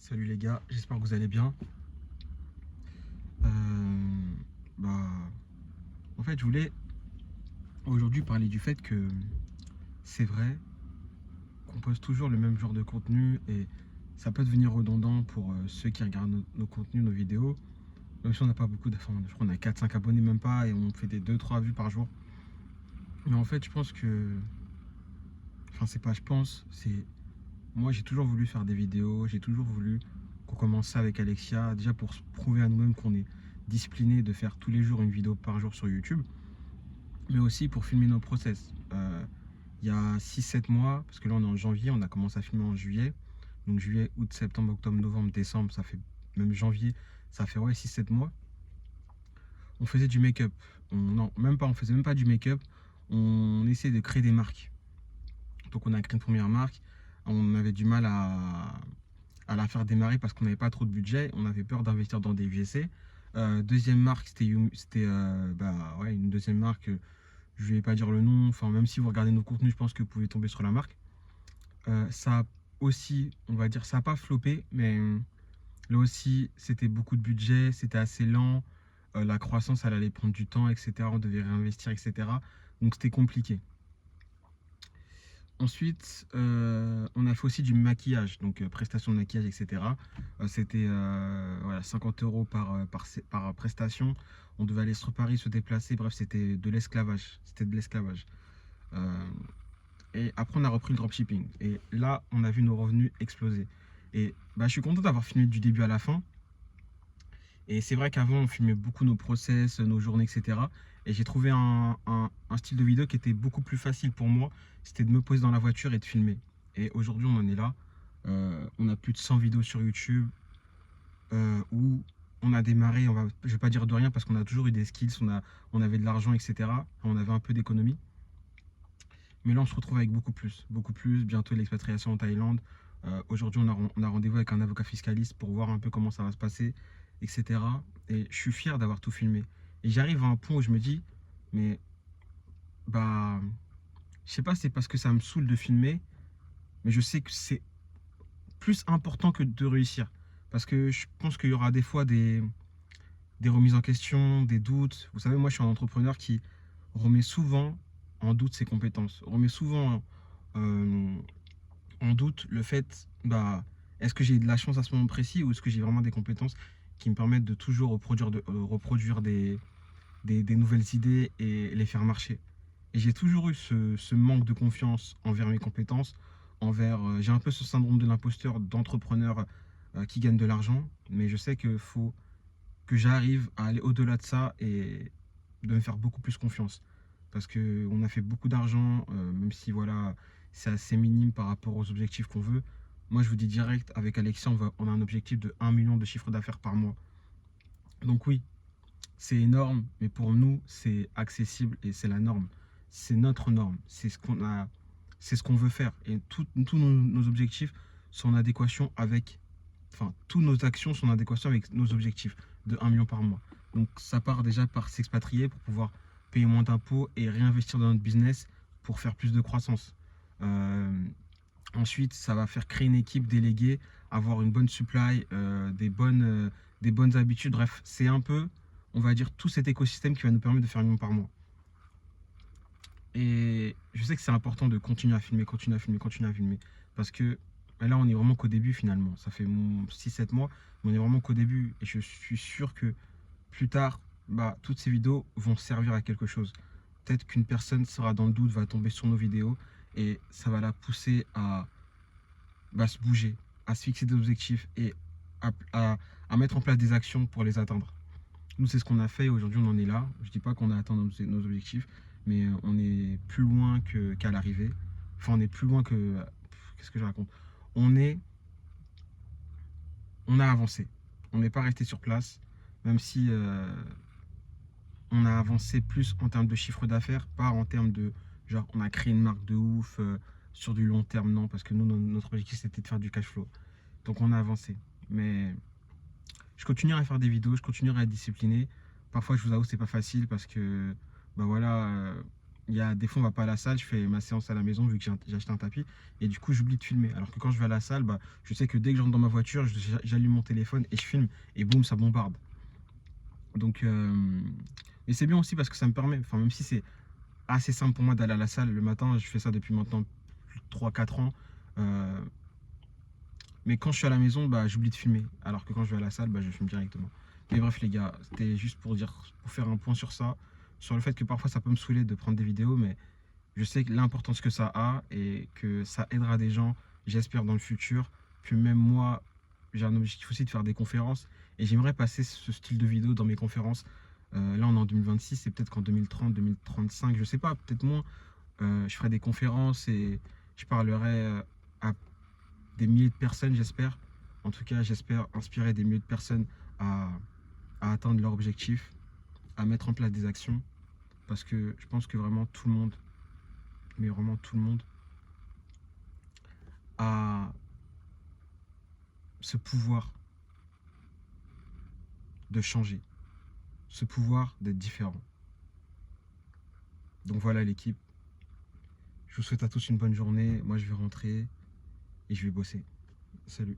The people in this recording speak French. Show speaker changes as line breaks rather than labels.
Salut les gars, j'espère que vous allez bien. Euh, bah, en fait, je voulais aujourd'hui parler du fait que c'est vrai qu'on poste toujours le même genre de contenu et ça peut devenir redondant pour ceux qui regardent nos contenus, nos vidéos. Même si on n'a pas beaucoup de... Enfin, je crois qu'on a 4-5 abonnés même pas et on fait des 2-3 vues par jour. Mais en fait, je pense que... Enfin, c'est pas je pense, c'est... Moi, j'ai toujours voulu faire des vidéos, j'ai toujours voulu qu'on commence ça avec Alexia, déjà pour se prouver à nous-mêmes qu'on est discipliné de faire tous les jours une vidéo par jour sur YouTube, mais aussi pour filmer nos process. Il y a 6-7 mois, parce que là on est en janvier, on a commencé à filmer en juillet, donc juillet, août, septembre, octobre, novembre, décembre, ça fait même janvier, ça fait ouais 6-7 mois, on faisait du make-up. Non, même pas, on faisait même pas du make-up, on essayait de créer des marques. Donc on a créé une première marque, on avait du mal à la faire démarrer parce qu'on n'avait pas trop de budget, on avait peur d'investir dans des VC. Deuxième marque, c'était ouais, une deuxième marque, je ne vais pas dire le nom, enfin même si vous regardez nos contenus, je pense que vous pouvez tomber sur la marque. Ça a aussi, on va dire, ça n'a pas floppé, mais là aussi, c'était beaucoup de budget, c'était assez lent, la croissance, elle allait prendre du temps, etc. On devait réinvestir, etc. Donc c'était compliqué. Ensuite, on a fait aussi du maquillage, donc prestation de maquillage, etc. C'était voilà, 50 euros par prestation. On devait aller sur Paris, se déplacer. Bref, c'était de l'esclavage. C'était de l'esclavage. Euh, et après, on a repris le dropshipping. Et là, on a vu nos revenus exploser. Et bah, je suis content d'avoir filmé du début à la fin. Et c'est vrai qu'avant, on filmait beaucoup nos process, nos journées, etc. Et j'ai trouvé un style de vidéo qui était beaucoup plus facile pour moi. C'était de me poser dans la voiture et de filmer. Et aujourd'hui, on en est là. On a plus de 100 vidéos sur YouTube où on a démarré, je vais pas dire de rien parce qu'on a toujours eu des skills, on avait de l'argent, etc. On avait un peu d'économie. Mais là, on se retrouve avec beaucoup plus. Beaucoup plus. Bientôt, l'expatriation en Thaïlande. Aujourd'hui, on a rendez-vous avec un avocat fiscaliste pour voir un peu comment ça va se passer, etc. Et je suis fier d'avoir tout filmé. Et j'arrive à un point où je me dis, mais bah, je sais pas, c'est parce que ça me saoule de filmer, mais je sais que c'est plus important que de réussir. Parce que je pense qu'il y aura des fois des remises en question, des doutes. Vous savez, moi, je suis un entrepreneur qui remet souvent en doute ses compétences, remet souvent euh, en doute le fait, bah, est-ce que j'ai de la chance à ce moment précis ou est-ce que j'ai vraiment des compétences qui me permettent de toujours reproduire des nouvelles idées et les faire marcher. Et j'ai toujours eu ce manque de confiance envers mes compétences, j'ai un peu ce syndrome de l'imposteur d'entrepreneur qui gagne de l'argent, mais je sais qu'il faut que j'arrive à aller au-delà de ça et de me faire beaucoup plus confiance. Parce qu'on a fait beaucoup d'argent, même si voilà, c'est assez minime par rapport aux objectifs qu'on veut. Moi, je vous dis direct, avec Alexia, on a un objectif de 1 million de chiffre d'affaires par mois. Donc oui, c'est énorme, mais pour nous, c'est accessible et c'est la norme. C'est notre norme. C'est ce qu'on veut faire. Et tous nos objectifs sont en adéquation avec, enfin, toutes nos actions sont en adéquation avec nos objectifs de 1 million par mois. Donc ça part déjà par s'expatrier pour pouvoir payer moins d'impôts et réinvestir dans notre business pour faire plus de croissance. Euh, Ensuite, ça va faire créer une équipe déléguée, avoir une bonne supply, des bonnes habitudes. Bref, c'est un peu, on va dire, tout cet écosystème qui va nous permettre de faire 1 million par mois. Et je sais que c'est important de continuer à filmer, continuer à filmer, continuer à filmer. Parce que là, on est vraiment qu'au début finalement. Ça fait 6-7 mois, mais on est vraiment qu'au début. Et je suis sûr que plus tard, bah, toutes ces vidéos vont servir à quelque chose. Peut-être qu'une personne sera dans le doute, va tomber sur nos vidéos et ça va la pousser à se bouger, à se fixer des objectifs et à, à- à mettre en place des actions pour les atteindre. Nous, c'est ce qu'on a fait et aujourd'hui, on en est là. Je ne dis pas qu'on a atteint nos objectifs, mais on est plus loin qu'à l'arrivée. Enfin, on est plus loin que. Qu'est-ce que je raconte? On est, on a avancé. On n'est pas resté sur place, même si on a avancé plus en termes de chiffre d'affaires, pas en termes de. Genre, on a créé une marque de ouf sur du long terme, non, parce que nous, notre objectif, c'était de faire du cash flow. Donc, on a avancé. Mais je continuerai à faire des vidéos, je continuerai à être discipliné. Parfois, je vous avoue, c'est pas facile parce que, bah voilà, Il y a des fois, on va pas à la salle, je fais ma séance à la maison vu que j'ai acheté un tapis. Et du coup, j'oublie de filmer. Alors que quand je vais à la salle, bah, je sais que dès que je rentre dans ma voiture, j'allume mon téléphone et je filme. Et boum, ça bombarde. Donc, et c'est bien aussi parce que ça me permet, enfin, même si c'est assez simple pour moi d'aller à la salle le matin, je fais ça depuis maintenant plus de 3-4 ans. Euh, mais quand je suis à la maison, bah, j'oublie de filmer. Alors que quand je vais à la salle, bah, je filme directement. Mais bref, les gars, c'était juste pour dire, pour faire un point sur ça, sur le fait que parfois ça peut me saouler de prendre des vidéos, mais je sais que l'importance que ça a et que ça aidera des gens, j'espère, dans le futur. Puis même moi, j'ai un objectif aussi de faire des conférences et j'aimerais passer ce style de vidéo dans mes conférences. Là, on est en 2026 et peut-être qu'en 2030, 2035, je sais pas, peut-être moins, je ferai des conférences et je parlerai à des milliers de personnes, j'espère. En tout cas, j'espère inspirer des milliers de personnes à, à atteindre leur objectif, à mettre en place des actions parce que je pense que vraiment tout le monde, mais vraiment tout le monde, a ce pouvoir de changer, ce pouvoir d'être différent. Donc voilà l'équipe, je vous souhaite à tous une bonne journée. Moi je vais rentrer et je vais bosser. Salut.